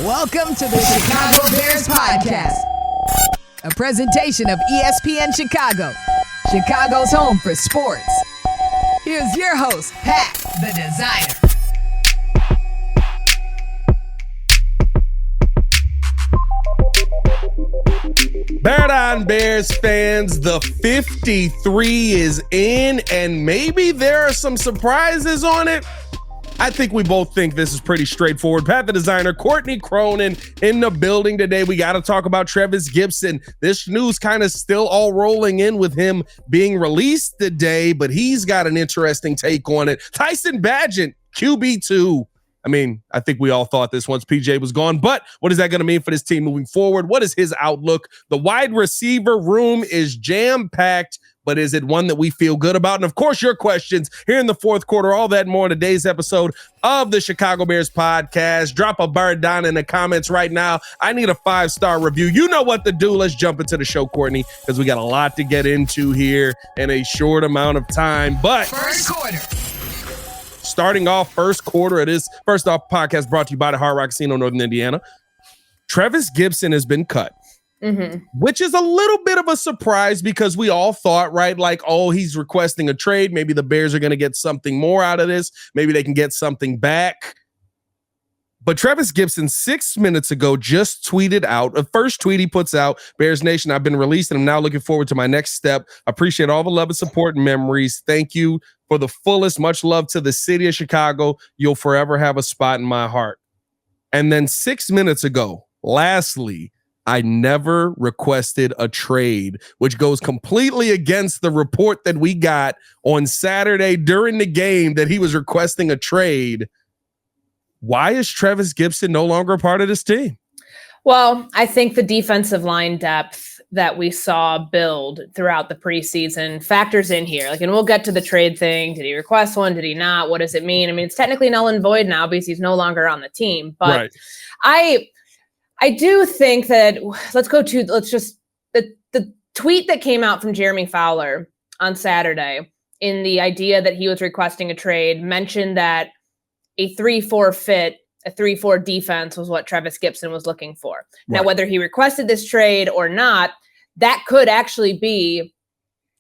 Welcome to the Chicago Bears Podcast, a presentation of ESPN Chicago, Chicago's home for sports. Here's your host, Pat, the designer. Bear down, Bears fans. The 53 is in, and maybe there are some surprises on it. I think we both think this is pretty straightforward. Pat, the designer, Courtney, Cronin in the building today. We got to talk about Trevis Gipson. This news kind of still all rolling in with him being released today, but he's got an interesting take on it. Tyson Bagent, QB2. I mean, I think we all thought this once PJ was gone, but what is that going to mean for this team moving forward? What is his outlook? The wide receiver room is jam-packed, but is it one that we feel good about? And of course, your questions here in the fourth quarter, all that and more in today's episode of the Chicago Bears podcast. Drop a bird down in the comments right now. I need a 5-star review. You know what to do. Let's jump into the show, Courtney, because we got a lot to get into here in a short amount of time. But first quarter. Starting off first quarter of this First Off podcast brought to you by the Hard Rock Casino, Northern Indiana. Trevis Gipson has been cut, which is a little bit of a surprise because we all thought, right, like, oh, he's requesting a trade. Maybe the Bears are going to get something more out of this. Maybe they can get something back. But Trevis Gipson 6 minutes ago just tweeted out, the first tweet he puts out, Bears Nation, I've been released and I'm now looking forward to my next step. Appreciate all the love and support and memories. Thank you for the fullest. Much love to the city of Chicago. You'll forever have a spot in my heart. And then 6 minutes ago, lastly, I never requested a trade, which goes completely against the report that we got on Saturday during the game that he was requesting a trade. Why is Trevis Gipson no longer a part of this team? Well, I think the defensive line depth that we saw build throughout the preseason factors in here. And we'll get to the trade thing. Did he request one? Did he not? What does it mean? I mean, it's technically null and void now because he's no longer on the team. But right. I do think that the tweet that came out from Jeremy Fowler on Saturday in the idea that he was requesting a trade mentioned that a 3-4 fit, a 3-4 defense was what Trevis Gipson was looking for. Right. Now, whether he requested this trade or not, that could actually be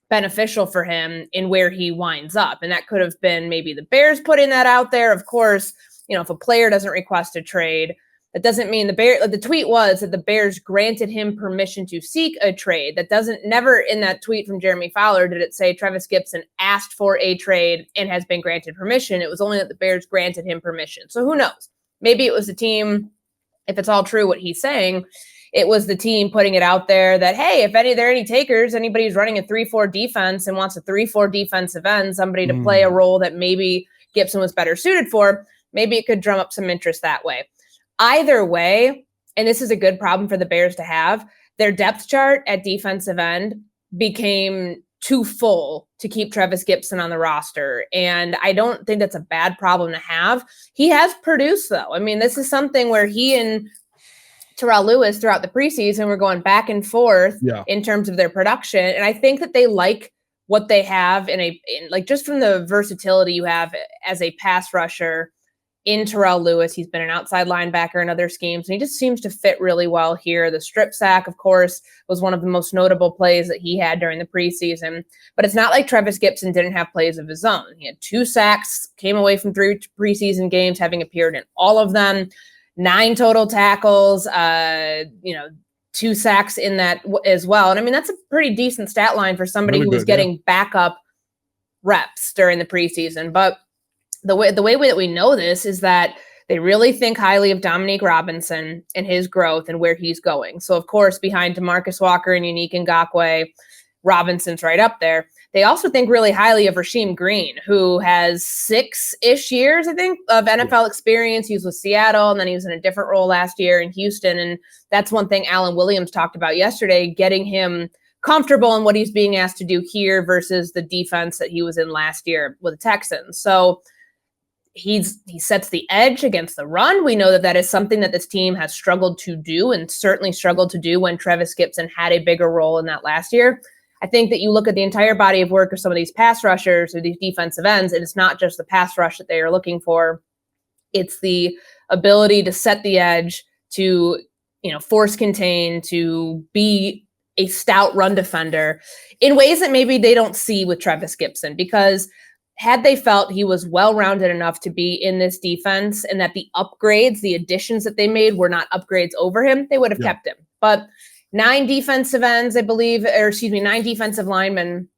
beneficial for him in where he winds up. And that could have been maybe the Bears putting that out there. Of course, if a player doesn't request a trade, that doesn't mean the tweet was that the Bears granted him permission to seek a trade. That doesn't, never in that tweet from Jeremy Fowler did it say Trevis Gipson asked for a trade and has been granted permission. It was only that the Bears granted him permission. So who knows? Maybe it was the team, if it's all true what he's saying, it was the team putting it out there that, hey, if there are any takers, anybody who's running a 3-4 defense and wants a 3-4 defensive end, somebody to play a role that maybe Gipson was better suited for, maybe it could drum up some interest that way. Either way, and this is a good problem for the Bears to have, their depth chart at defensive end became too full to keep Trevis Gipson on the roster. And I don't think that's a bad problem to have. He has produced, though. I mean, this is something where he and Terrell Lewis throughout the preseason were going back and forth in terms of their production. And I think that they like what they have just from the versatility you have as a pass rusher in Terrell Lewis. He's been an outside linebacker in other schemes, and he just seems to fit really well here. The strip sack, of course, was one of the most notable plays that he had during the preseason. But it's not like Trevis Gipson didn't have plays of his own. He had 2 sacks, came away from 3 preseason games, having appeared in all of them, 9 total tackles, 2 sacks in that as well. And I mean, that's a pretty decent stat line for somebody who was getting backup reps during the preseason. But the way that we know this is that they really think highly of Dominique Robinson and his growth and where he's going. So, of course, behind DeMarcus Walker and Unique Ngakoue, Robinson's right up there. They also think really highly of Rasheem Green, who has 6-ish years, I think, of NFL experience. He was with Seattle, and then he was in a different role last year in Houston. And that's one thing Alan Williams talked about yesterday, getting him comfortable in what he's being asked to do here versus the defense that he was in last year with the Texans. So he sets the edge against the run. We know that is something that this team has struggled to do, and certainly struggled to do when Trevis Gipson had a bigger role in that last year. I think that you look at the entire body of work of some of these pass rushers or these defensive ends, and it's not just the pass rush that they are looking for. It's the ability to set the edge, to, force contain, to be a stout run defender in ways that maybe they don't see with Trevis Gipson, because had they felt he was well-rounded enough to be in this defense and that the upgrades, the additions that they made were not upgrades over him, they would have kept him. But 9 defensive linemen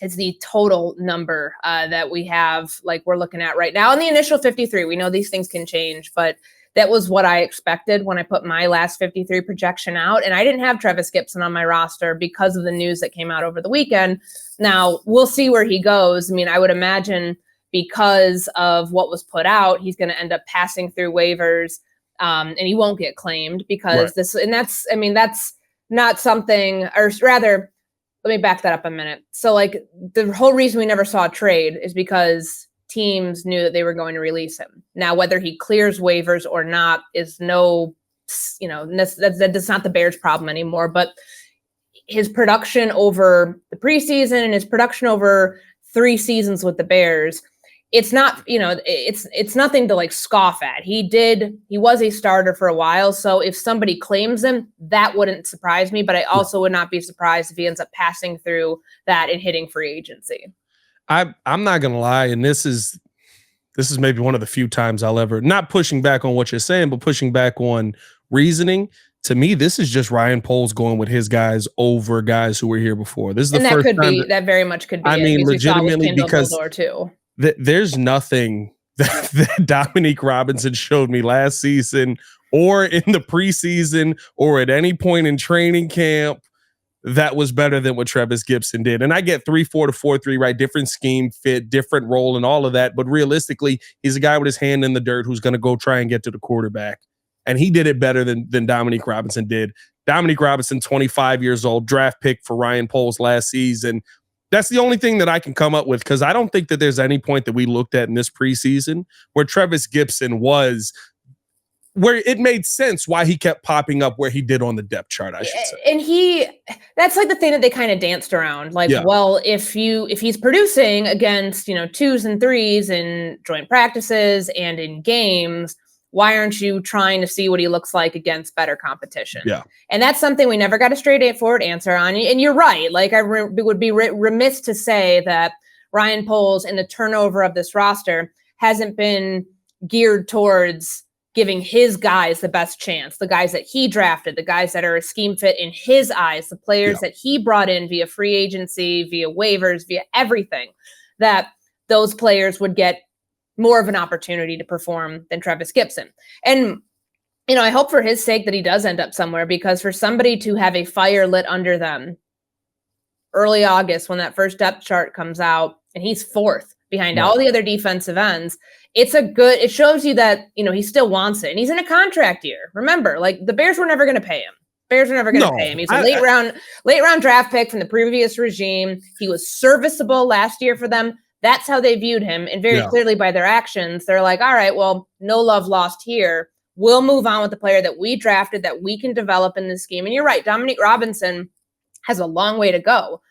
is the total number that we have, like we're looking at right now. In the initial 53, we know these things can change, but that was what I expected when I put my last 53 projection out. And I didn't have Trevis Gipson on my roster because of the news that came out over the weekend. Now, we'll see where he goes. I mean, I would imagine because of what was put out, he's going to end up passing through waivers, and he won't get claimed because that's not something, or rather, let me back that up a minute. So, like, the whole reason we never saw a trade is because teams knew that they were going to release him. Now, whether he clears waivers or not is that's not the Bears' problem anymore. But his production over the preseason and his production over 3 seasons with the Bears, it's not, it's nothing to like scoff at. He was a starter for a while. So if somebody claims him, that wouldn't surprise me. But I also would not be surprised if he ends up passing through that and hitting free agency. I'm not going to lie. And this is maybe one of the few times I'll ever, not pushing back on what you're saying, but pushing back on reasoning. To me, this is just Ryan Poles going with his guys over guys who were here before. This is the first time that very much could be. I mean, legitimately, because there's nothing that Dominique Robinson showed me last season or in the preseason or at any point in training camp that was better than what Trevis Gipson did. And I get 3-4 to 4-3, right? Different scheme fit, different role and all of that. But realistically, he's a guy with his hand in the dirt who's going to go try and get to the quarterback. And he did it better than Dominique Robinson did. Dominique Robinson, 25 years old, draft pick for Ryan Poles last season. That's the only thing that I can come up with, because I don't think that there's any point that we looked at in this preseason where Trevis Gipson was, where it made sense why he kept popping up where he did on the depth chart, I should say. And that's like the thing that they kind of danced around. Like, well, if he's producing against, 2s and 3s in joint practices and in games, why aren't you trying to see what he looks like against better competition? Yeah. And that's something we never got a straightforward answer on. And you're right. Like, I would be remiss to say that Ryan Poles and the turnover of this roster hasn't been geared towards giving his guys the best chance, the guys that he drafted, the guys that are a scheme fit in his eyes, the players that he brought in via free agency, via waivers, via everything, that those players would get more of an opportunity to perform than Trevis Gipson. And, I hope for his sake that he does end up somewhere, because for somebody to have a fire lit under them early August when that first depth chart comes out and he's 4th behind all the other defensive ends, it shows you that, he still wants it. And he's in a contract year. Remember, like, the Bears were never going to pay him. He's a late round draft pick from the previous regime. He was serviceable last year for them. That's how they viewed him. And very clearly by their actions, they're like, all right, well, no love lost here. We'll move on with the player that we drafted, that we can develop in this scheme. And you're right, Dominique Robinson has a long way to go.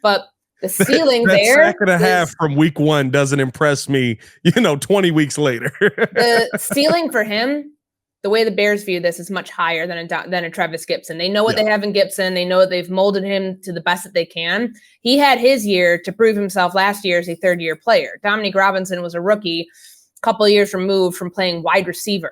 But the ceiling that there. Sack and a half from week 1 doesn't impress me, 20 weeks later. The ceiling for him, the way the Bears view this, is much higher than a Trevis Gipson. They know what they have in Gipson. They know that they've molded him to the best that they can. He had his year to prove himself last year as a 3rd-year player. Dominique Robinson was a rookie, a couple of years removed from playing wide receiver.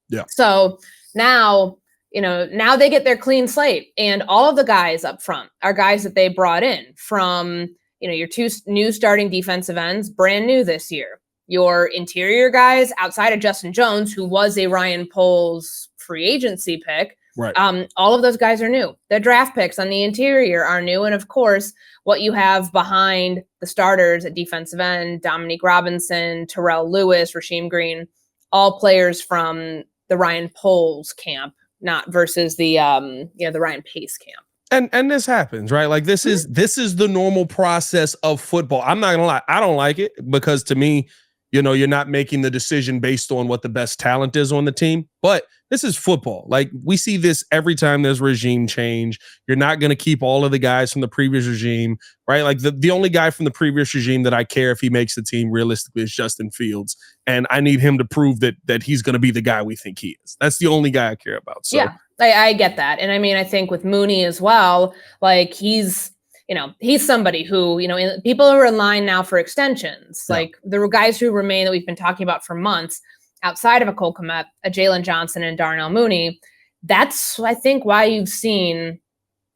Yeah. So now they get their clean slate, and all of the guys up front are guys that they brought in from, your 2 new starting defensive ends, brand new this year. Your interior guys outside of Justin Jones, who was a Ryan Poles free agency pick. Right. All of those guys are new. The draft picks on the interior are new. And of course, what you have behind the starters at defensive end, Dominique Robinson, Terrell Lewis, Rasheem Green, all players from the Ryan Poles camp, not versus the Ryan Pace camp. And this happens, right? Like, this is the normal process of football. I'm not gonna lie, I don't like it, because to me, you're not making the decision based on what the best talent is on the team. But this is football. Like, we see this every time there's regime change. You're not going to keep all of the guys from the previous regime, right? Like, the only guy from the previous regime that I care if he makes the team realistically is Justin Fields. And I need him to prove that he's going to be the guy we think he is. That's the only guy I care about. So. Yeah, I get that. And I mean, I think with Mooney as well, like he's somebody who, people are in line now for extensions. Yeah. Like there were guys who remain that we've been talking about for months outside of a Cole Kmet, a Jalen Johnson, and Darnell Mooney. That's, I think, why you've seen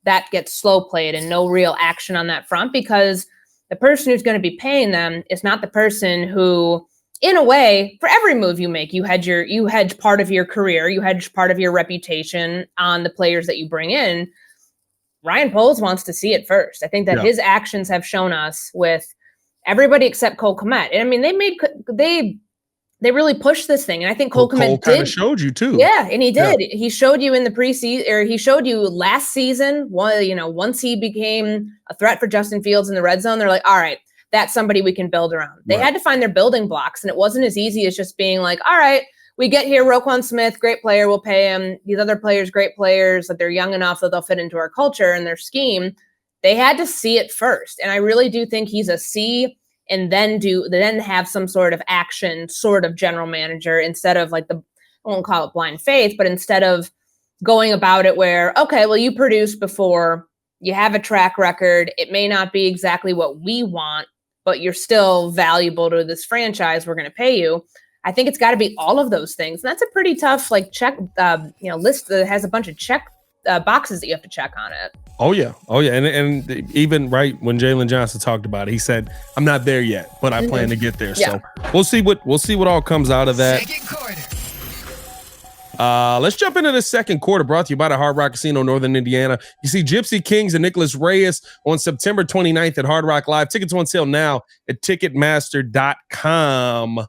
that get slow played and no real action on that front, because the person who's going to be paying them is not the person who, in a way, for every move you make, you hedge part of your career, you hedge part of your reputation on the players that you bring in. Ryan Poles wants to see it first. I think that his actions have shown us with everybody except Cole Kmet. And I mean, they really pushed this thing. And I think Cole Kmet kind of showed you too. Yeah, and he did. Yeah. He showed you in the preseason, or he showed you last season. Once he became a threat for Justin Fields in the red zone, they're like, all right, that's somebody we can build around. They had to find their building blocks, and it wasn't as easy as just being like, all right, we get here, Roquan Smith, great player, we'll pay him. These other players, great players, that they're young enough that they'll fit into our culture and their scheme. They had to see it first. And I really do think he's a see and then have some sort of action, sort of general manager, instead of like I won't call it blind faith, but instead of going about it where, okay, well, you produced before, you have a track record. It may not be exactly what we want, but you're still valuable to this franchise. We're going to pay you. I think it's got to be all of those things. And that's a pretty tough check, list that has a bunch of check boxes that you have to check on it. Oh yeah. And even right when Jalen Johnson talked about it, he said, I'm not there yet, but I plan to get there. Yeah. So we'll see what all comes out of that. Second quarter. Let's jump into the second quarter, brought to you by the Hard Rock Casino, Northern Indiana. You see Gypsy Kings and Nicholas Reyes on September 29th at Hard Rock Live. Tickets on sale now at Ticketmaster.com.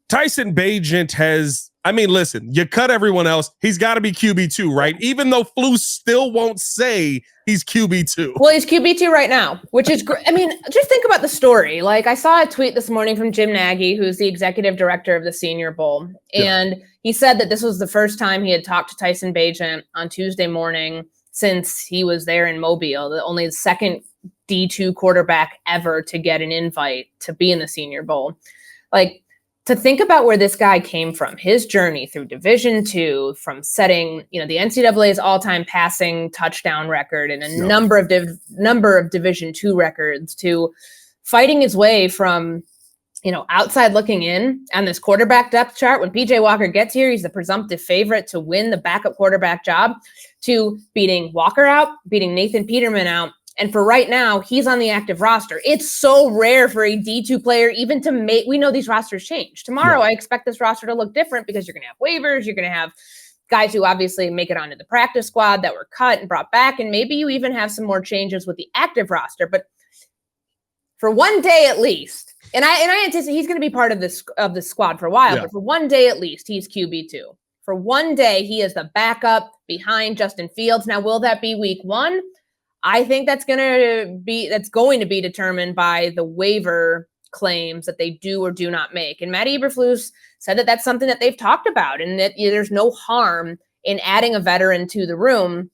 Tyson Bagent has, listen, you cut everyone else. He's got to be QB2, right? Even though Flus still won't say he's QB2. Well, he's QB2 right now, which is great. Just think about the story. Like, I saw a tweet this morning from Jim Nagy, who's the executive director of the Senior Bowl. And he said that this was the first time he had talked to Tyson Bagent on Tuesday morning since he was there in Mobile, only the second D2 quarterback ever to get an invite to be in the Senior Bowl. Like, to think about where this guy came from, his journey through Division II, from setting, the NCAA's all-time passing touchdown record and a number of Division II records, to fighting his way from, outside looking in on this quarterback depth chart. When PJ Walker gets here, he's the presumptive favorite to win the backup quarterback job, to beating Walker out, beating Nathan Peterman out. And for right now, he's on the active roster. It's so rare for a D2 player even to make, we know these rosters change. Tomorrow, I expect this roster to look different because you're going to have waivers. You're going to have guys who obviously make it onto the practice squad that were cut and brought back. And maybe you even have some more changes with the active roster. But for one day at least, and I anticipate he's going to be part of this squad for a while, but for one day at least, he's QB2. For one day, he is the backup behind Justin Fields. Now, will that be week one? I think that's going to be determined by the waiver claims that they do or do not make. And Matt Eberflus said that that's something that they've talked about, and that there's no harm in adding a veteran to the room.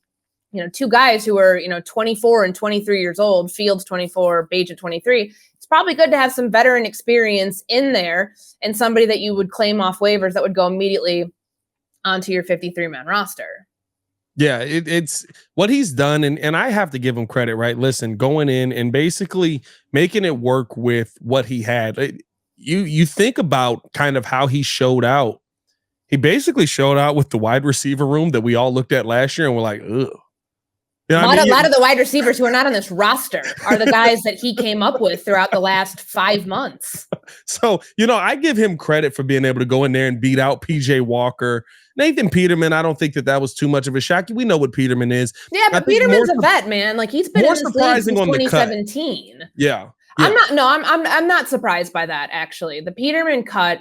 Two guys who are, 24 and 23 years old, Fields 24, Bagent 23. It's probably good to have some veteran experience in there and somebody that you would claim off waivers that would go immediately onto your 53-man roster. Yeah, it's what he's done, and I have to give him credit, right? Listen, going in and basically making it work with what he had. You think about kind of how he showed out. He basically showed out with the wide receiver room that we all looked at last year and we're like, ugh. A lot of the wide receivers who are not on this roster are the guys that he came up with throughout the last 5 months. So, I give him credit for being able to go in there and beat out PJ Walker. Nathan Peterman, I don't think that was too much of a shock. We know what Peterman is. Yeah, but Peterman's a vet, man. Like, he's been in this league since 2017. Yeah. I'm not surprised by that, actually. The Peterman cut,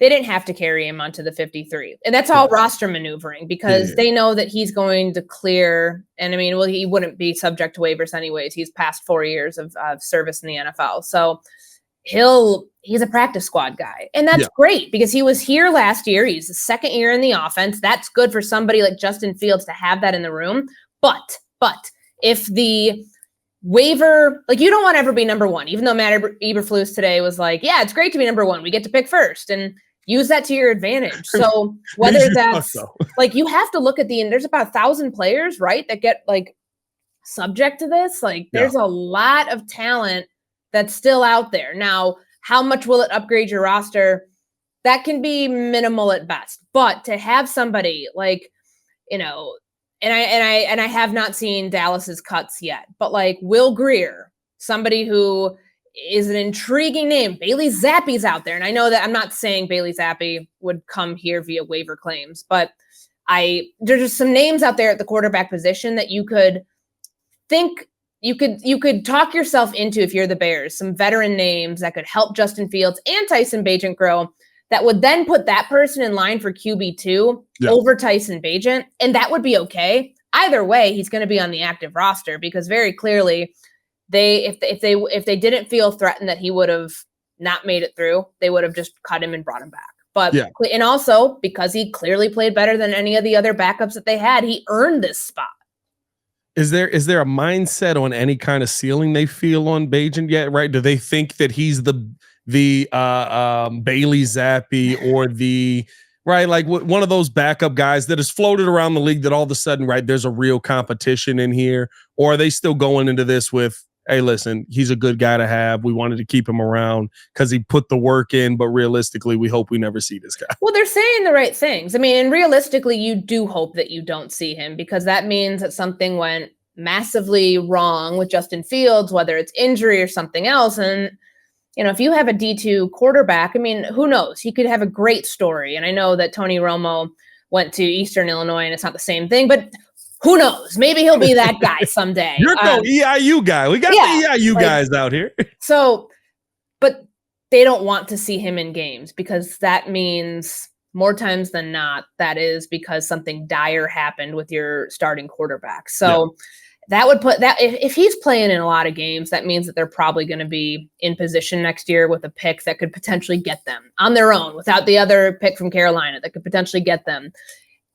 they didn't have to carry him onto the 53. And that's all roster maneuvering, because they know that he's going to clear. And he wouldn't be subject to waivers anyways. He's past 4 years of service in the NFL. So he's a practice squad guy. And that's great because he was here last year. He's the second year in the offense. That's good for somebody like Justin Fields to have that in the room. But if the waiver, like you don't want to ever be number one, even though Matt Eberflus today was like, yeah, it's great to be number one. We get to pick first and use that to your advantage. So whether that's like, you have to look at there's about 1,000 players, right, that get like subject to this. Like there's a lot of talent that's still out there. Now, how much will it upgrade your roster? That can be minimal at best. But to have somebody like, and I have not seen Dallas's cuts yet, but like Will Grier, somebody who is an intriguing name. Bailey Zappe's out there. And I know that I'm not saying Bailey Zappe would come here via waiver claims, but there's just some names out there at the quarterback position that you could think you could talk yourself into, if you're the Bears, some veteran names that could help Justin Fields and Tyson Bagent grow, that would then put that person in line for QB2 over Tyson Bagent. And that would be okay. Either way, he's going to be on the active roster because very clearly if they didn't feel threatened that he would have not made it through, they would have just cut him and brought him back. But and also because he clearly played better than any of the other backups that they had, he earned this spot. Is there a mindset on any kind of ceiling they feel on Bagent yet? Right? Do they think that he's the Bailey Zappe or the right, like one of those backup guys that has floated around the league that all of a sudden, right, there's a real competition in here? Or are they still going into this with, hey, listen, he's a good guy to have. We wanted to keep him around because he put the work in, but realistically, we hope we never see this guy. Well, they're saying the right things. I mean, and realistically, you do hope that you don't see him because that means that something went massively wrong with Justin Fields, whether it's injury or something else. And, if you have a D2 quarterback, I mean, who knows? He could have a great story. And I know that Tony Romo went to Eastern Illinois and it's not the same thing, but who knows? Maybe he'll be that guy someday. You're no EIU guy. We got the EIU guys out here. So, but they don't want to see him in games because that means more times than not, that is because something dire happened with your starting quarterback. So that would put that, if he's playing in a lot of games, that means that they're probably going to be in position next year with a pick that could potentially get them on their own without the other pick from Carolina that could potentially get them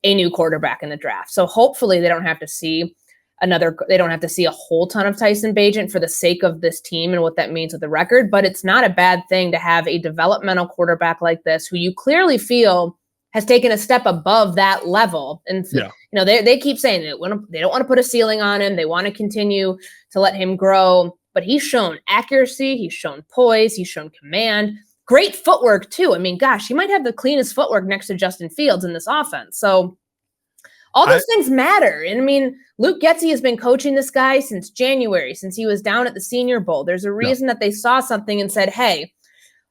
a new quarterback in the draft. So hopefully they don't have to see a whole ton of Tyson Bagent for the sake of this team and what that means with the record. But it's not a bad thing to have a developmental quarterback like this, who you clearly feel has taken a step above that level. And, they keep saying that they don't want to put a ceiling on him. They want to continue to let him grow, but he's shown accuracy. He's shown poise. He's shown command. Great footwork too. I mean, gosh, he might have the cleanest footwork next to Justin Fields in this offense. So all those things matter. And I mean, Luke Getsy has been coaching this guy since January, since he was down at the Senior Bowl. There's a reason that they saw something and said, hey,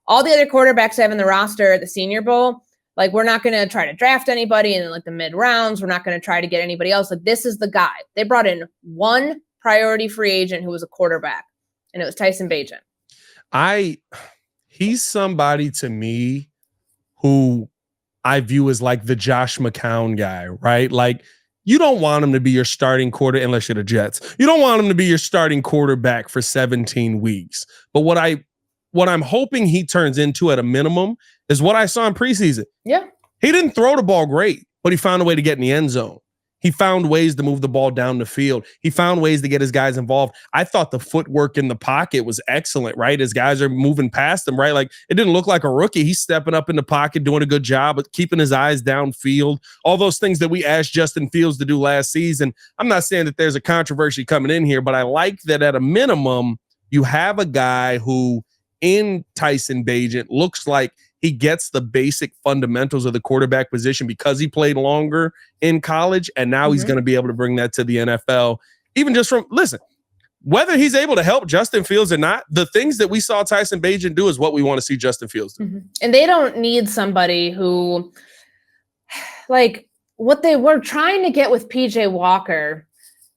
all the other quarterbacks I have in the roster at the Senior Bowl, like, we're not going to try to draft anybody in like the mid rounds. We're not going to try to get anybody else. Like, this is the guy. They brought in one priority free agent who was a quarterback, and it was Tyson Bagent. He's somebody to me who I view as like the Josh McCown guy, right? Like, you don't want him to be your starting quarter unless you're the Jets. You don't want him to be your starting quarterback for 17 weeks. But what I'm hoping he turns into at a minimum is what I saw in preseason. Yeah. He didn't throw the ball great, but he found a way to get in the end zone. He found ways to move the ball down the field. He found ways to get his guys involved. I thought the footwork in the pocket was excellent, right? His guys are moving past him, right? Like, it didn't look like a rookie. He's stepping up in the pocket, doing a good job of keeping his eyes downfield. All those things that we asked Justin Fields to do last season. I'm not saying that there's a controversy coming in here, but I like that at a minimum, you have a guy who in Tyson Bagent looks like he gets the basic fundamentals of the quarterback position because he played longer in college, and now he's going to be able to bring that to the NFL. Even just from, listen, whether he's able to help Justin Fields or not, the things that we saw Tyson Bagent do is what we want to see Justin Fields do. And they don't need somebody who, like, what they were trying to get with PJ Walker,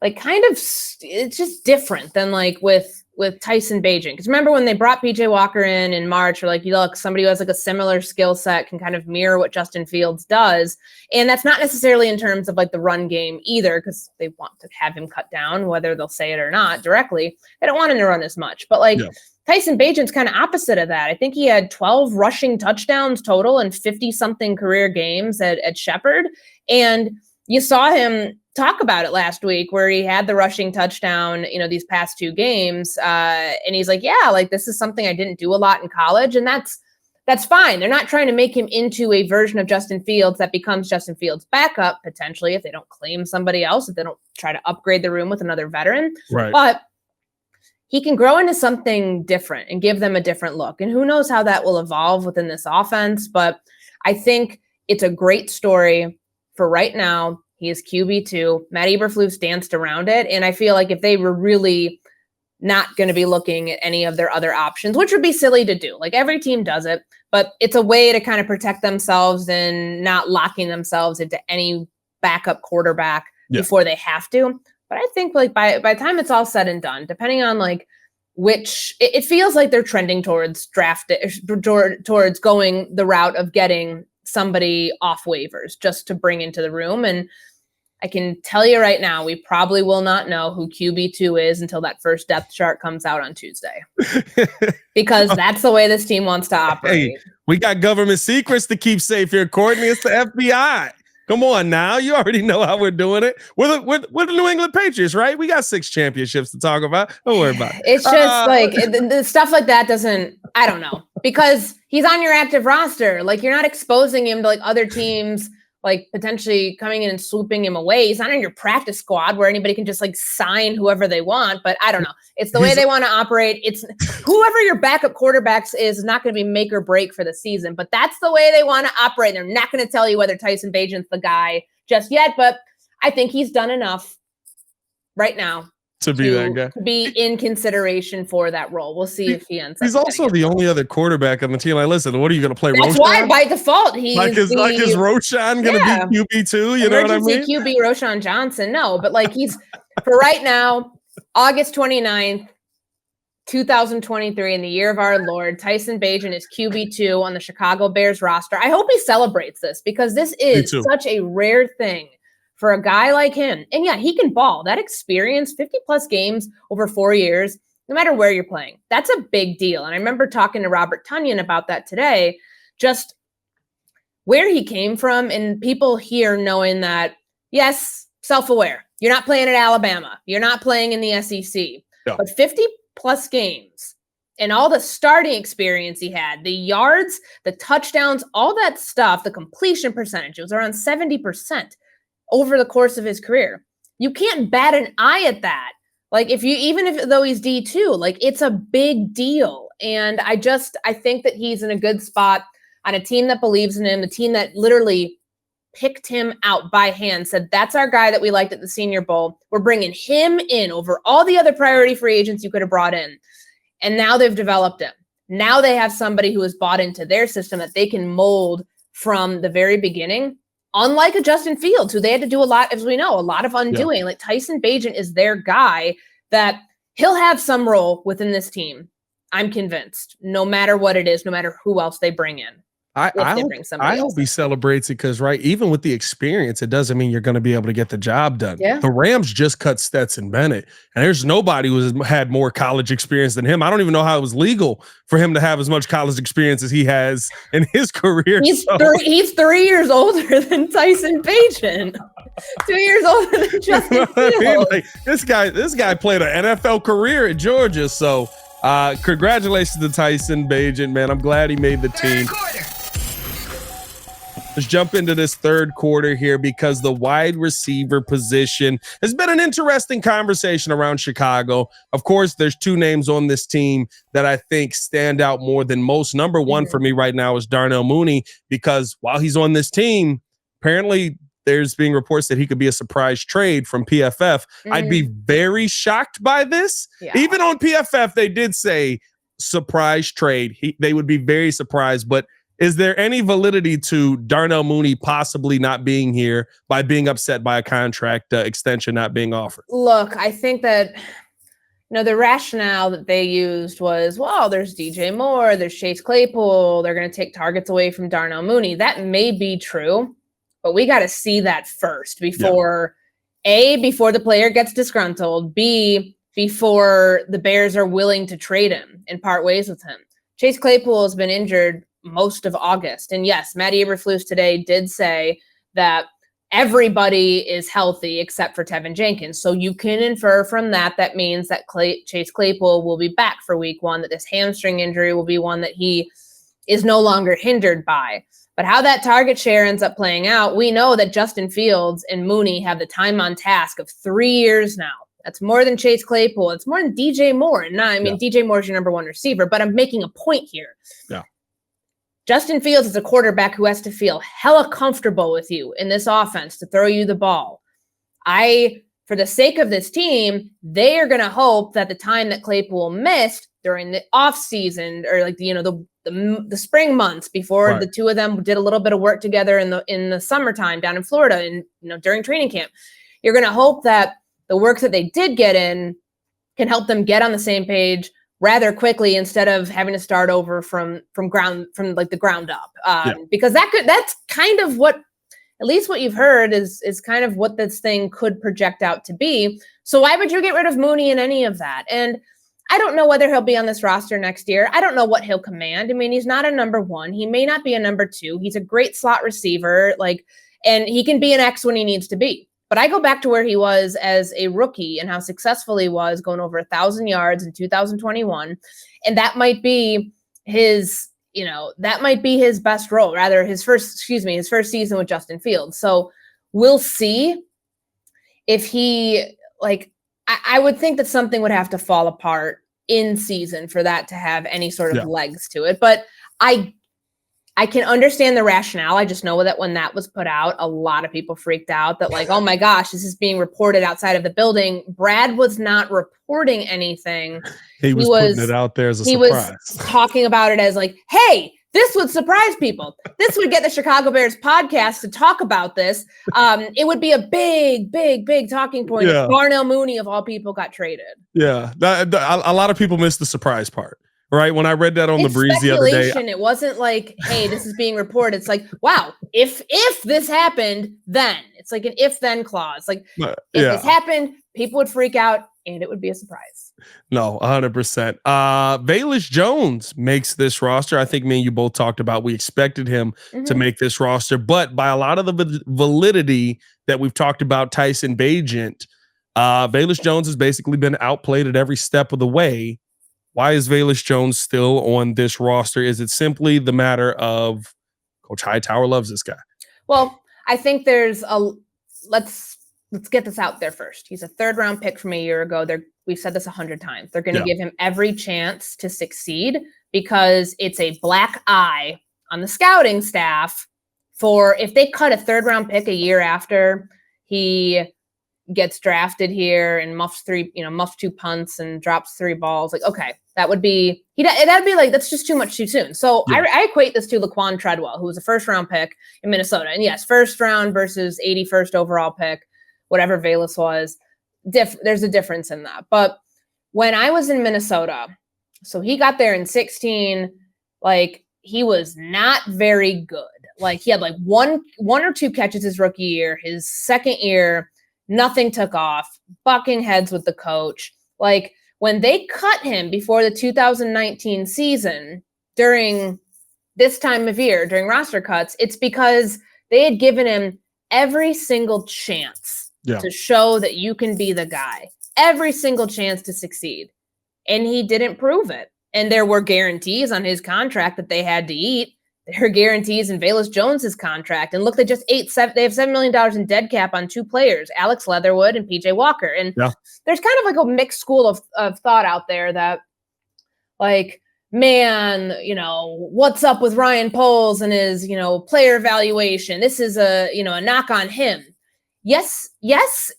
like, kind of, it's just different than like with Tyson Bagent. Because remember when they brought PJ Walker in March, we're like, you look, somebody who has like a similar skill set can kind of mirror what Justin Fields does. And that's not necessarily in terms of like the run game either, because they want to have him cut down, whether they'll say it or not directly. They don't want him to run as much. But like Tyson Bagent's kind of opposite of that. I think he had 12 rushing touchdowns total in 50-something career games at Shepherd. And you saw him talk about it last week where he had the rushing touchdown, these past 2 games. And he's like, yeah, like this is something I didn't do a lot in college. And that's fine. They're not trying to make him into a version of Justin Fields that becomes Justin Fields' backup, potentially, if they don't claim somebody else, if they don't try to upgrade the room with another veteran. Right. But he can grow into something different and give them a different look. And who knows how that will evolve within this offense. But I think it's a great story for right now. He is QB2. Matt Eberflus danced around it. And I feel like if they were really not going to be looking at any of their other options, which would be silly to do. Like every team does it, but it's a way to kind of protect themselves and not locking themselves into any backup quarterback before they have to. But I think like by the time it's all said and done, depending on like which, it feels like they're trending towards towards going the route of getting somebody off waivers just to bring into the room. And I can tell you right now, we probably will not know who QB2 is until that first depth chart comes out on Tuesday. Because that's the way this team wants to operate. Hey, we got government secrets to keep safe here, Courtney. It's the FBI. Come on now. You already know how we're doing it. We're the New England Patriots, right? We got 6 championships to talk about. Don't worry about it. It's just like the stuff like that I don't know. Because he's on your active roster. Like you're not exposing him to like other teams like potentially coming in and swooping him away. He's not on your practice squad where anybody can just like sign whoever they want. But I don't know. It's the way they want to operate. It's whoever your backup quarterbacks is not going to be make or break for the season. But that's the way they want to operate. They're not going to tell you whether Tyson Bagent's the guy just yet. But I think he's done enough right now to be that guy, to be in consideration for that role. We'll see if he ends up. He's also the only other quarterback on the team. Like, listen, what are you going to play? That's Roshan? why by default he's is Roshan going to be QB2? You know what I mean? QB Roshan Johnson. No, but like he's for right now, August 29th, 2023, in the year of our Lord, Tyson Bagent is QB2 on the Chicago Bears roster. I hope he celebrates this because this is such a rare thing for a guy like him. And yeah, he can ball. That experience, 50 plus games over 4 years, no matter where you're playing, that's a big deal. And I remember talking to Robert Tunyon about that today, just where he came from and people here knowing that, yes, self-aware. You're not playing at Alabama. You're not playing in the SEC. Yeah. But 50 plus games and all the starting experience he had, the yards, the touchdowns, all that stuff, the completion percentage, it was around 70%. Over the course of his career. You can't bat an eye at that. Like though he's D2, like it's a big deal. And I think that he's in a good spot on a team that believes in him, the team that literally picked him out by hand, said, that's our guy that we liked at the Senior Bowl. We're bringing him in over all the other priority free agents you could have brought in. And now they've developed him. Now they have somebody who has bought into their system that they can mold from the very beginning. Unlike a Justin Fields, who they had to do a lot, as we know, a lot of undoing. Yeah. Like Tyson Bagent is their guy that he'll have some role within this team. I'm convinced, no matter what it is, no matter who else they bring in. I hope he celebrates it because, right, even with the experience, it doesn't mean you're going to be able to get the job done. Yeah. The Rams just cut Stetson Bennett, and there's nobody who had more college experience than him. I don't even know how it was legal for him to have as much college experience as he has in his career. He's 3 years older than Tyson Bagent. 2 years older than Justin Fields. I mean? Like, this guy played an NFL career at Georgia, so congratulations to Tyson Bagent, man. I'm glad he made the team. Let's jump into this third quarter here because the wide receiver position has been an interesting conversation around Chicago. Of course, there's 2 names on this team that I think stand out more than most. Number one for me right now is Darnell Mooney because while he's on this team, apparently there's being reports that he could be a surprise trade from PFF. I'd be very shocked by this. Yeah. Even on PFF, they did say surprise trade. They would be very surprised, but is there any validity to Darnell Mooney possibly not being here by being upset by a contract extension not being offered? Look, I think that the rationale that they used was, well, there's DJ Moore, there's Chase Claypool, they're going to take targets away from Darnell Mooney. That may be true, but we got to see that first before, A, before the player gets disgruntled, B, before the Bears are willing to trade him and part ways with him. Chase Claypool has been injured most of August. And yes, Matt Eberflus today did say that everybody is healthy except for Tevin Jenkins. So you can infer from that means that Chase Claypool will be back for week 1, that this hamstring injury will be one that he is no longer hindered by. But how that target share ends up playing out, we know that Justin Fields and Mooney have the time on task of 3 years now. That's more than Chase Claypool. It's more than DJ Moore. And DJ Moore is your number 1 receiver, but I'm making a point here. Yeah. Justin Fields is a quarterback who has to feel hella comfortable with you in this offense to throw you the ball. For the sake of this team, they are going to hope that the time that Claypool missed during the off season, or the spring months before the two of them did a little bit of work together in the summertime down in Florida and during training camp, you're going to hope that the work that they did get in can help them get on the same page rather quickly instead of having to start over from the ground up. Because that's kind of what, at least what you've heard is kind of what this thing could project out to be. So why would you get rid of Mooney in any of that? And I don't know whether he'll be on this roster next year. I don't know what he'll command. I mean, he's not a number 1. He may not be a number 2. He's a great slot receiver, and he can be an X when he needs to be. But I go back to where he was as a rookie and how successful he was, going over 1,000 yards in 2021. And that might be his best role, rather his first season with Justin Fields. So we'll see if he, I would think that something would have to fall apart in season for that to have any sort of legs to it. But I can understand the rationale. I just know that when that was put out, a lot of people freaked out that oh my gosh, this is being reported outside of the building. Brad was not reporting anything. He was putting it out there as a surprise. He was talking about it as hey, this would surprise people. This would get the Chicago Bears podcast to talk about this. It would be a big, big, big talking point. If Darnell Mooney, of all people, got traded. Yeah, a lot of people missed the surprise part. Right. When I read that on the breeze the other day, it wasn't hey, this is being reported. It's wow, if this happened, then it's an if then clause. If this happened, people would freak out and it would be a surprise. No, 100%. Velus Jones makes this roster. I think me and you both talked about, we expected him to make this roster, but by a lot of the validity that we've talked about, Tyson Bagent, Velus Jones has basically been outplayed at every step of the way. Why is Velus Jones still on this roster? Is it simply the matter of Coach Hightower loves this guy? Well, I think there's let's get this out there first. He's a 3rd-round pick from a year ago. We've said this 100 times. They're going to give him every chance to succeed because it's a black eye on the scouting staff for if they cut a 3rd-round pick a year after he gets drafted here and muffs 2 punts and drops 3 balls. Okay, that'd be that's just too much too soon. So I equate this to Laquan Treadwell, who was a 1st-round pick in Minnesota. And yes, 1st round versus 81st overall pick, whatever Velus was, there's a difference in that. But when I was in Minnesota, so he got there in 16, he was not very good. He had one or 2 catches his rookie year. His 2nd year, nothing took off, bucking heads with the coach. When they cut him before the 2019 season during this time of year, during roster cuts, it's because they had given him every single chance to show that you can be the guy, every single chance to succeed. And he didn't prove it. And there were guarantees on his contract that they had to eat. There are guarantees in Velus Jones's contract. And look, they just they have $7 million in dead cap on 2 players, Alex Leatherwood and PJ Walker. And there's kind of a mixed school of thought out there that man, what's up with Ryan Poles and his, player evaluation? This is a knock on him. Yes,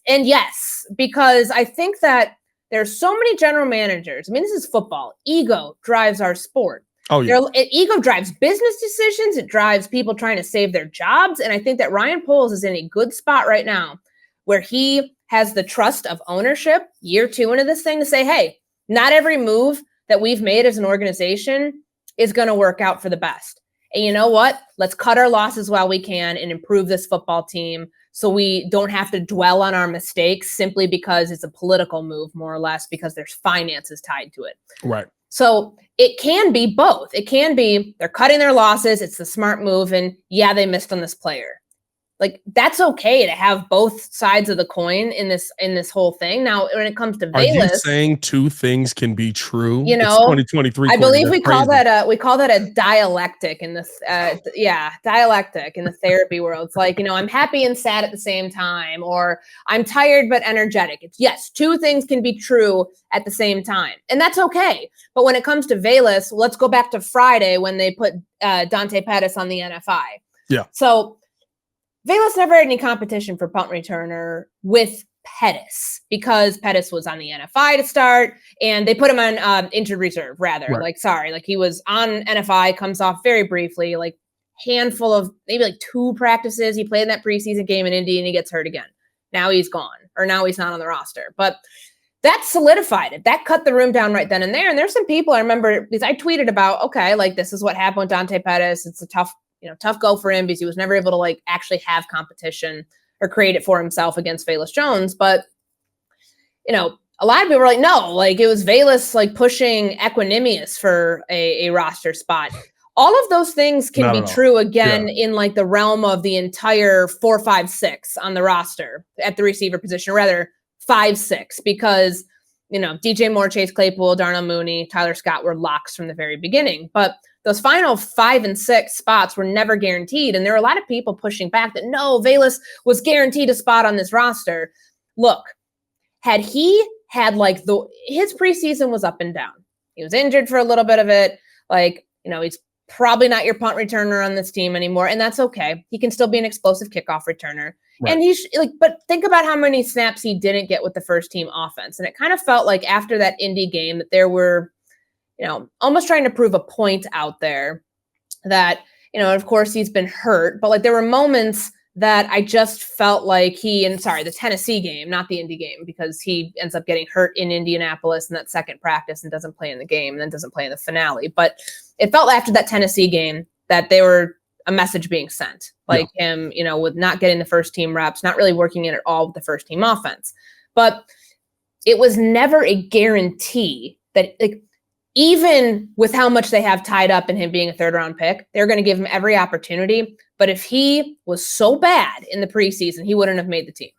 and yes, because I think that there's so many general managers. I mean, this is football. Ego drives our sport. Oh, yeah. Ego drives business decisions. It drives people trying to save their jobs. And I think that Ryan Poles is in a good spot right now where he has the trust of ownership year 2 into this thing to say, hey, not every move that we've made as an organization is going to work out for the best. And you know what? Let's cut our losses while we can and improve this football team so we don't have to dwell on our mistakes simply because it's a political move, more or less, because there's finances tied to it. Right. So it can be both. It can be they're cutting their losses. It's the smart move. And yeah, they missed on this player. Like, that's okay to have both sides of the coin in this whole thing. Now, when it comes to Velus, are you saying two things can be true? You know, it's 2023. I believe we call that a dialectic in this. Dialectic in the therapy world. It's like, I'm happy and sad at the same time, or I'm tired but energetic. It's yes, two things can be true at the same time, and that's okay. But when it comes to Velus, let's go back to Friday when they put Dante Pettis on the NFI. Yeah. So Velus never had any competition for punt returner with Pettis because Pettis was on the NFI to start, and they put him on injured reserve, rather. Right. He was on NFI, comes off very briefly, handful of maybe 2 practices. He played in that preseason game in Indy, and he gets hurt again. Now he's gone, or now he's not on the roster. But that solidified it. That cut the room down right then and there. And there's some people I remember, because I tweeted about, okay, this is what happened with Dante Pettis. It's a tough go for him because he was never able to actually have competition or create it for himself against Velus Jones. But, a lot of people were like, no, it was Velus pushing Equanimous for a roster spot. All of those things can be true again in the realm of the entire 4, 5, 6 on the roster at the receiver position, or rather 5, 6, because, DJ Moore, Chase Claypool, Darnell Mooney, Tyler Scott were locks from the very beginning. But those final 5 and 6 spots were never guaranteed. And there were a lot of people pushing back that no, Velus was guaranteed a spot on this roster. Look, had he had his preseason was up and down. He was injured for a little bit of it. He's probably not your punt returner on this team anymore. And that's okay. He can still be an explosive kickoff returner. Right. And but think about how many snaps he didn't get with the first team offense. And it kind of felt like after that Indy game that there were, almost trying to prove a point out there that, of course he's been hurt, but there were moments that I just felt like the Tennessee game, not the Indy game, because he ends up getting hurt in Indianapolis in that second practice and doesn't play in the game and then doesn't play in the finale. But it felt after that Tennessee game that they were a message being sent, him, with not getting the first team reps, not really working in at all with the first team offense. But it was never a guarantee that even with how much they have tied up in him being a 3rd round pick, they're going to give him every opportunity. But if he was so bad in the preseason, he wouldn't have made the team.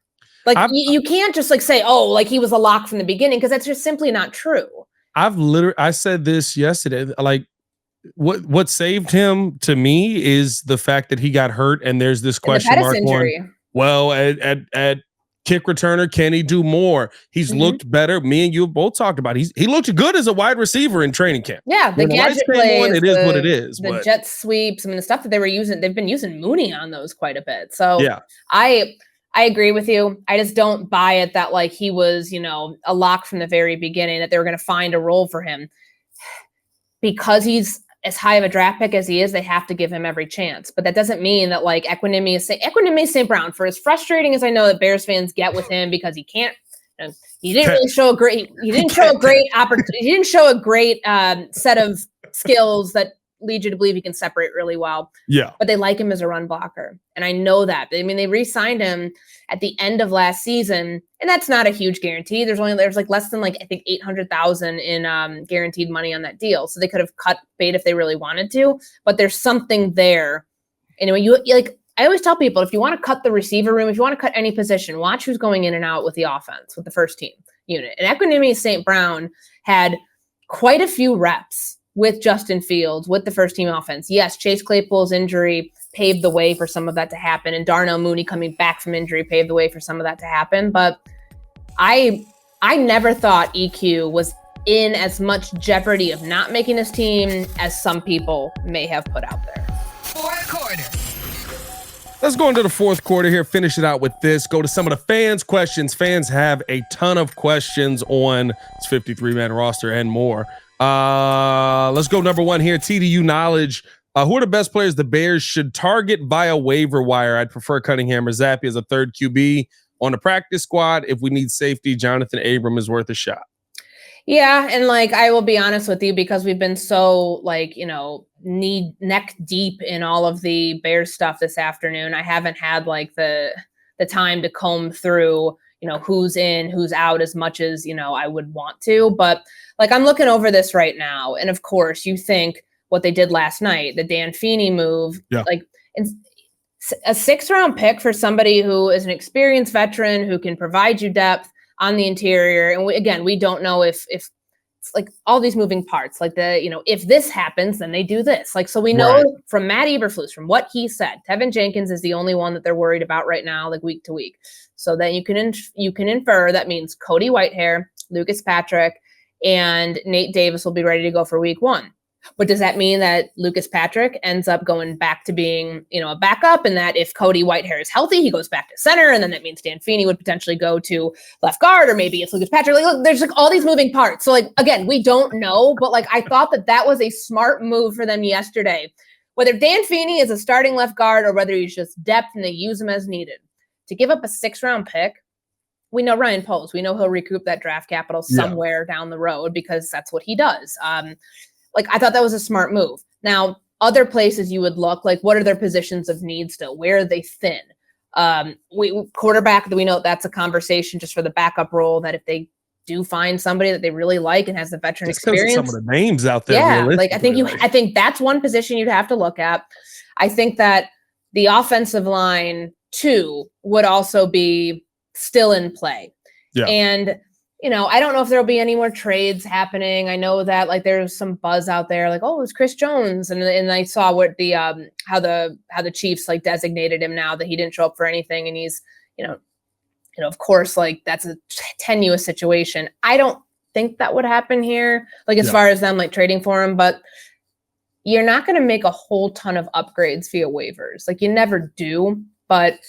You can't just say, he was a lock from the beginning, because that's just simply not true. I said this yesterday, what saved him to me is the fact that he got hurt, and there's this question mark on, well, at kick returner, can he do more? He's looked better. Me and you both talked about he looked good as a wide receiver in training camp. Yeah, the gadget plays, it is what it is. The jet sweeps, the stuff that they were using, they've been using Mooney on those quite a bit. So yeah, I agree with you. I just don't buy it that he was, a lock from the very beginning, that they were going to find a role for him. Because he's as high of a draft pick as he is, they have to give him every chance. But that doesn't mean that Equanimous St. Brown, for as frustrating as I know that Bears fans get with him because he can't, he didn't really show a great, he didn't show a great opportunity. He didn't show a great set of skills that lead you to believe he can separate really well. Yeah. But they like him as a run blocker. And I know that. I mean, they re-signed him at the end of last season, and that's not a huge guarantee. There's less than I think $800,000 in guaranteed money on that deal. So they could have cut bait if they really wanted to, but there's something there. Anyway, I always tell people, if you want to cut the receiver room, if you want to cut any position, watch who's going in and out with the offense, with the first team unit. And Equanimous St. Brown had quite a few reps with Justin Fields, with the first team offense. Yes, Chase Claypool's injury paved the way for some of that to happen, and Darnell Mooney coming back from injury paved the way for some of that to happen. But I never thought EQ was in as much jeopardy of not making this team as some people may have put out there. Fourth quarter. Let's go into the fourth quarter here, finish it out with this. Go to some of the fans' questions. Fans have a ton of questions on this 53-man roster and more. Let's go number one here. TDU knowledge. Who are the best players the Bears should target via waiver wire? I'd prefer Cunningham or Zappi as a third QB on the practice squad. If we need safety, Jonathan Abram is worth a shot. Yeah, and I will be honest with you, because we've been so neck deep in all of the Bears stuff this afternoon. I haven't had like the time to comb through, who's in, who's out as much as, I would want to. But like, I'm looking over this right now. And of course, you think what they did last night, the Dan Feeney move, like a 6th-round pick for somebody who is an experienced veteran who can provide you depth on the interior. And we don't know if like all these moving parts, like if this happens, then they do this. Like, so we know from Matt Eberflus, from what he said, Tevin Jenkins is the only one that they're worried about right now, like week to week. So then you can infer that means Cody Whitehair, Lucas Patrick, and Nate Davis will be ready to go for week 1. But does that mean that Lucas Patrick ends up going back to being, a backup, and that if Cody Whitehair is healthy, he goes back to center, and then that means Dan Feeney would potentially go to left guard, or maybe it's Lucas Patrick. Like, look, there's like all these moving parts. So like, again, we don't know, but like, I thought that was a smart move for them yesterday. Whether Dan Feeney is a starting left guard or whether he's just depth and they use him as needed, to give up a 6th-round pick. We know Ryan Poles. We know he'll recoup that draft capital somewhere down the road because that's what he does. Like, I thought that was a smart move. Now, other places you would look, like, what are their positions of need still? Where are they thin? Quarterback, we know that's a conversation just for the backup role, that if they do find somebody that they really like and has the veteran experience. Some of the names out there. Yeah, like, I think that's one position you'd have to look at. I think that the offensive line, too, would also be still in play. Yeah. And I don't know if there'll be any more trades happening. I know that like there's some buzz out there, like, oh, it's Chris Jones, and I saw what the how the Chiefs like designated him now that he didn't show up for anything, and he's of course, like that's a tenuous situation. I don't think that would happen here, like as far as them like trading for him, but you're not going to make a whole ton of upgrades via waivers, like you never do. But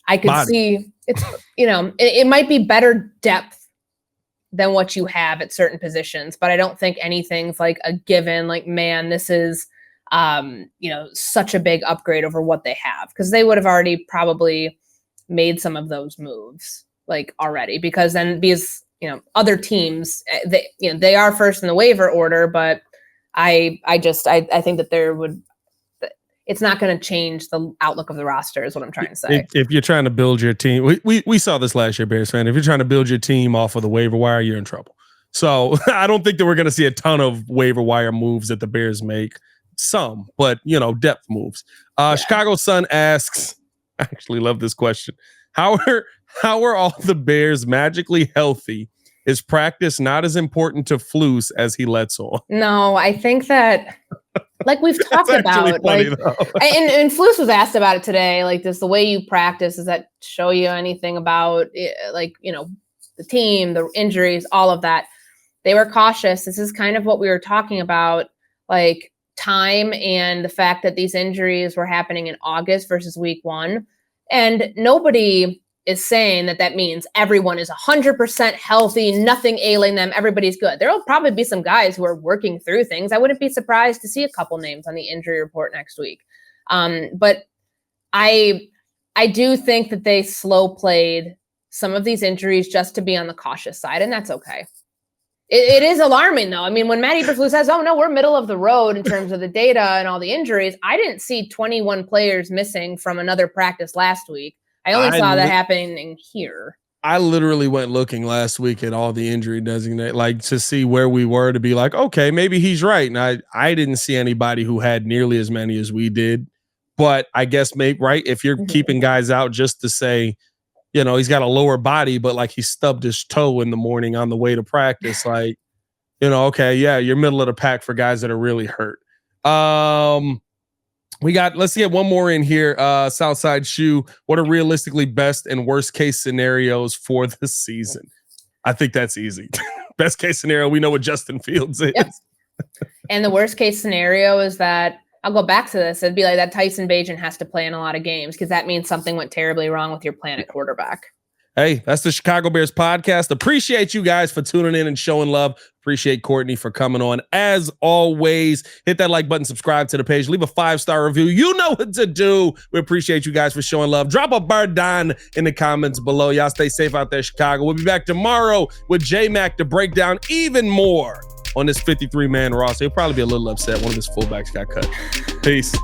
I could see it's it might be better depth than what you have at certain positions, but I don't think anything's like a given, like, man, this is, such a big upgrade over what they have. Cause they would have already probably made some of those moves like already, because other teams, they are first in the waiver order, but I think that it's not going to change the outlook of the roster is what I'm trying to say. If you're trying to build your team, we saw this last year, Bears fan. If you're trying to build your team off of the waiver wire, you're in trouble. So I don't think that we're going to see a ton of waiver wire moves that the Bears make. Some, but depth moves. Chicago Sun asks, I actually love this question. How are all the Bears magically healthy? Is practice not as important to Flus as he lets on? No, I think that like we've talked about, like, and Flus was asked about it today. Like, does the way you practice, does that show you anything about like, the team, the injuries, all of that? They were cautious. This is kind of what we were talking about, like time and the fact that these injuries were happening in August versus week 1. And nobody is saying that means everyone is 100% healthy, nothing ailing them, everybody's good. There will probably be some guys who are working through things. I wouldn't be surprised to see a couple names on the injury report next week. But I do think that they slow played some of these injuries just to be on the cautious side, and that's okay. It is alarming, though. I mean, when Matt Eberflus says, oh, no, we're middle of the road in terms of the data and all the injuries, I didn't see 21 players missing from another practice last week. I only saw that happening here. I literally went looking last week at all the injury designate, like to see where we were, to be like, okay, maybe he's right. And I didn't see anybody who had nearly as many as we did. But I guess maybe, right, if you're keeping guys out just to say, he's got a lower body, but like he stubbed his toe in the morning on the way to practice, like, okay, yeah, you're middle of the pack for guys that are really hurt. Let's get one more in here. Southside Shoe. What are realistically best and worst case scenarios for the season? I think that's easy. Best case scenario, we know what Justin Fields is. Yep. And the worst case scenario is that, I'll go back to this, it'd be like that Tyson Bagent has to play in a lot of games because that means something went terribly wrong with your plan at quarterback. Hey, that's the Chicago Bears podcast. Appreciate you guys for tuning in and showing love. Appreciate Courtney for coming on. As always, hit that like button, subscribe to the page, leave a 5-star review. You know what to do. We appreciate you guys for showing love. Drop a bar down in the comments below. Y'all stay safe out there, Chicago. We'll be back tomorrow with J-Mac to break down even more on this 53-man roster. He'll probably be a little upset one of his fullbacks got cut. Peace.